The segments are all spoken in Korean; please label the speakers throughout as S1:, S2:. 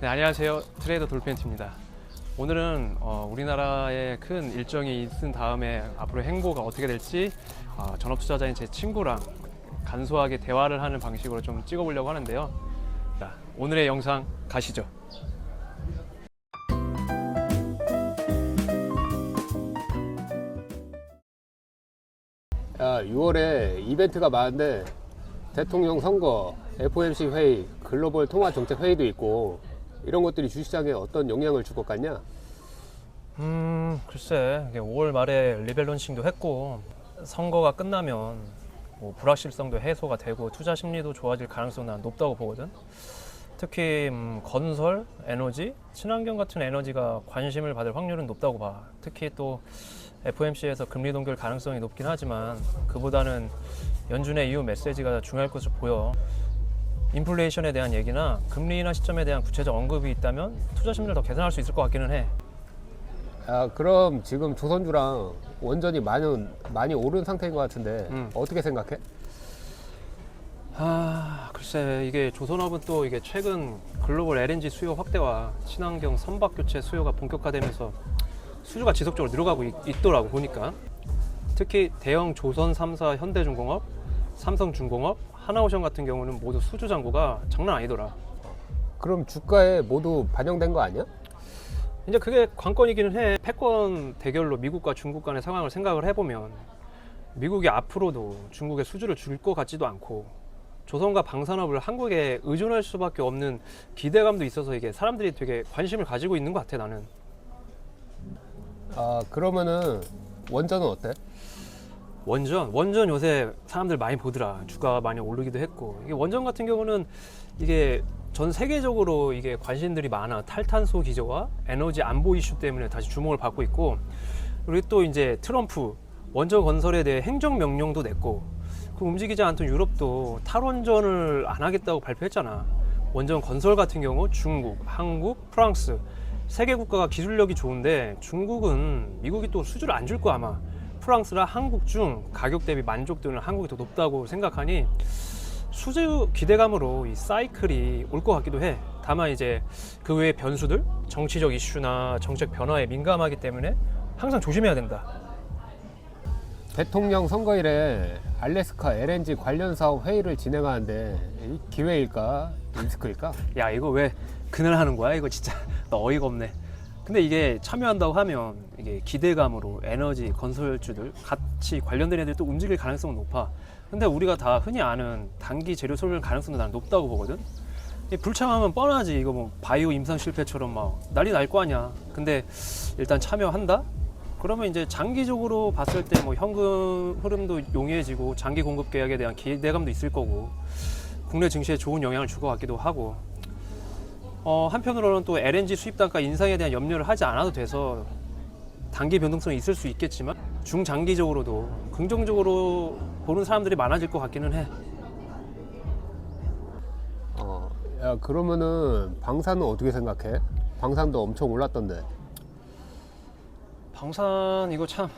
S1: 네, 안녕하세요. 트레이더 돌펜트입니다. 오늘은 우리나라에 큰 일정이 있은 다음에 앞으로 행보가 어떻게 될지 전업투자자인 제 친구랑 간소하게 대화를 하는 방식으로 좀 찍어보려고 하는데요. 자, 오늘의 영상 가시죠.
S2: 야, 6월에 이벤트가 많은데 대통령 선거, FOMC 회의, 글로벌 통화 정책 회의도 있고 이런 것들이 주시장에 어떤 영향을 줄 것 같냐?
S1: 글쎄, 5월 말에 리밸런싱도 했고 선거가 끝나면 뭐 불확실성도 해소가 되고 투자 심리도 좋아질 가능성이 난 높다고 보거든. 특히 건설, 에너지, 친환경 같은 에너지가 관심을 받을 확률은 높다고 봐. 특히 또 FOMC에서 금리 동결 가능성이 높긴 하지만 그보다는 연준의 이후 메시지가 중요할 것으로 보여. 인플레이션에 대한 얘기나 금리 인하 시점에 대한 구체적 언급이 있다면 투자 심리를 더 개선할 수 있을 것 같기는 해.
S2: 야, 그럼 지금 조선주랑 원전이 많이 오른 상태인 것 같은데 어떻게 생각해?
S1: 글쎄, 이게 조선업은 또 이게 최근 글로벌 LNG 수요 확대와 친환경 선박 교체 수요가 본격화되면서 수주가 지속적으로 늘어가고 있더라고 보니까. 특히 대형 조선 3사 현대중공업, 삼성중공업, 하나오션 같은 경우는 모두 수주 잔고가 장난 아니더라.
S2: 그럼 주가에 모두 반영된 거 아니야?
S1: 이제 그게 관건이기는 해. 패권 대결로 미국과 중국 간의 상황을 생각을 해보면 미국이 앞으로도 중국에 수주를 줄 것 같지도 않고 조선과 방산업을 한국에 의존할 수밖에 없는 기대감도 있어서 이게 사람들이 되게 관심을 가지고 있는 것 같아, 나는.
S2: 그러면은 원전은 어때?
S1: 원전 요새 사람들 많이 보더라. 주가가 많이 오르기도 했고. 이게 원전 같은 경우는 이게 전 세계적으로 이게 관심들이 많아. 탈탄소 기저와 에너지 안보 이슈 때문에 다시 주목을 받고 있고, 그리고 또 이제 트럼프 원전 건설에 대해 행정 명령도 냈고, 그 움직이지 않던 유럽도 탈원전을 안 하겠다고 발표했잖아. 원전 건설 같은 경우 중국, 한국, 프랑스 세 개 국가가 기술력이 좋은데 중국은 미국이 또 수주를 안 줄 거야 아마. 프랑스랑 한국 중 가격 대비 만족도는 한국이 더 높다고 생각하니 수주 기대감으로 이 사이클이 올 것 같기도 해. 다만 이제 그 외의 변수들, 정치적 이슈나 정책 변화에 민감하기 때문에 항상 조심해야 된다.
S2: 대통령 선거일에 알래스카 LNG 관련 사업 회의를 진행하는데 이 기회일까? 리스크일까?
S1: 야, 이거 왜 그날 하는 거야? 이거 진짜 나 어이가 없네. 근데 이게 참여한다고 하면 이게 기대감으로 에너지 건설주들 같이 관련된 애들이 또 움직일 가능성은 높아. 근데 우리가 다 흔히 아는 단기 재료 소멸 가능성도 난 높다고 보거든. 불참하면 뻔하지. 이거 뭐 바이오 임상 실패처럼 막 난리 날 거 아니야. 근데 일단 참여한다? 그러면 이제 장기적으로 봤을 때 뭐 현금 흐름도 용이해지고 장기 공급 계약에 대한 기대감도 있을 거고 국내 증시에 좋은 영향을 줄 것 같기도 하고, 한편으로는 또 LNG 수입 단가 인상에 대한 염려를 하지 않아도 돼서 단기 변동성이 있을 수 있겠지만 중장기적으로도 긍정적으로 보는 사람들이 많아질 것 같기는 해.
S2: 야, 그러면은 방산은 어떻게 생각해? 방산도 엄청 올랐던데.
S1: 방산 이거 참,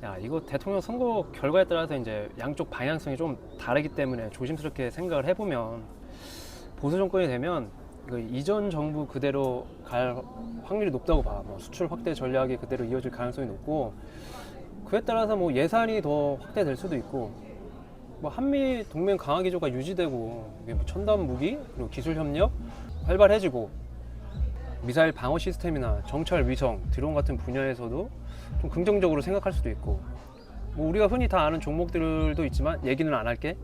S1: 야, 이거 대통령 선거 결과에 따라서 이제 양쪽 방향성이 좀 다르기 때문에 조심스럽게 생각을 해보면 보수 정권이 되면 이전 정부 그대로 갈 확률이 높다고 봐. 뭐 수출 확대 전략이 그대로 이어질 가능성이 높고, 그에 따라서 뭐 예산이 더 확대될 수도 있고, 뭐 한미 동맹 강화 기조가 유지되고 이게 뭐 첨단 무기 그리고 기술 협력 활발해지고 미사일 방어 시스템이나 정찰 위성 드론 같은 분야에서도 좀 긍정적으로 생각할 수도 있고, 뭐 우리가 흔히 다 아는 종목들도 있지만 얘기는 안 할게.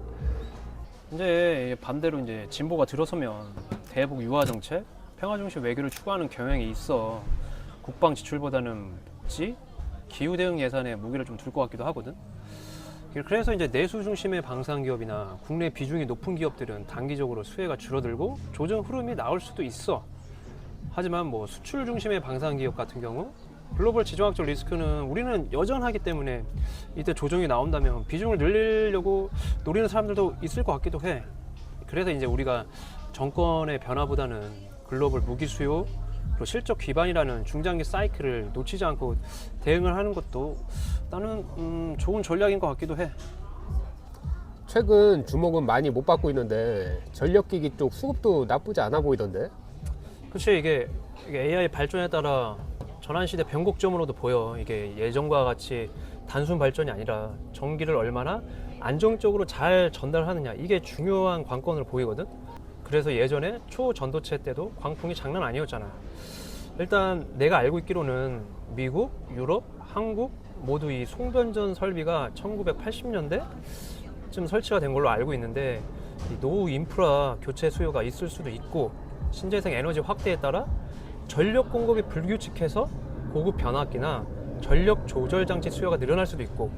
S1: 이제 반대로 이제 진보가 들어서면 대북 유화 정책, 평화 중심 외교를 추구하는 경향이 있어. 국방 지출보다는 복지, 기후 대응 예산에 무게를 좀 둘 것 같기도 하거든. 그래서 이제 내수 중심의 방산 기업이나 국내 비중이 높은 기업들은 단기적으로 수혜가 줄어들고 조정 흐름이 나올 수도 있어. 하지만 뭐 수출 중심의 방산 기업 같은 경우 글로벌 지정학적 리스크는 우리는 여전하기 때문에 이때 조정이 나온다면 비중을 늘리려고 노리는 사람들도 있을 것 같기도 해. 그래서 이제 우리가 정권의 변화보다는 글로벌 무기 수요 그리고 실적 기반이라는 중장기 사이클을 놓치지 않고 대응을 하는 것도 나는 좋은 전략인 것 같기도 해.
S2: 최근 주목은 많이 못 받고 있는데 전력기기 쪽 수급도 나쁘지 않아 보이던데.
S1: 그치, 이게 AI 발전에 따라 전환시대 변곡점으로도 보여. 이게 예전과 같이 단순 발전이 아니라 전기를 얼마나 안정적으로 잘 전달하느냐, 이게 중요한 관건으로 보이거든. 그래서 예전에 초전도체 때도 광풍이 장난 아니었잖아. 일단 내가 알고 있기로는 미국, 유럽, 한국 모두 이 송변전 설비가 1980년대쯤 설치가 된 걸로 알고 있는데, 이 노후 인프라 교체 수요가 있을 수도 있고, 신재생 에너지 확대에 따라 전력 공급이 불규칙해서 고급 변압기나 전력 조절 장치 수요가 늘어날 수도 있고,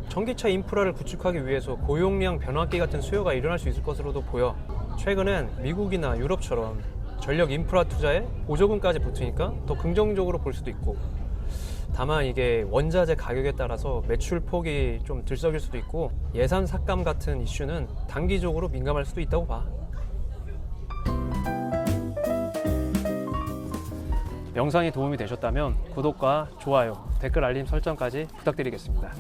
S1: 전기차 인프라를 구축하기 위해서 고용량 변압기 같은 수요가 일어날 수 있을 것으로도 보여. 최근엔 미국이나 유럽처럼 전력 인프라 투자에 보조금까지 붙으니까 더 긍정적으로 볼 수도 있고, 다만 이게 원자재 가격에 따라서 매출 폭이 좀 들썩일 수도 있고, 예산 삭감 같은 이슈는 단기적으로 민감할 수도 있다고 봐. 영상이 도움이 되셨다면 구독과 좋아요, 댓글 알림 설정까지 부탁드리겠습니다.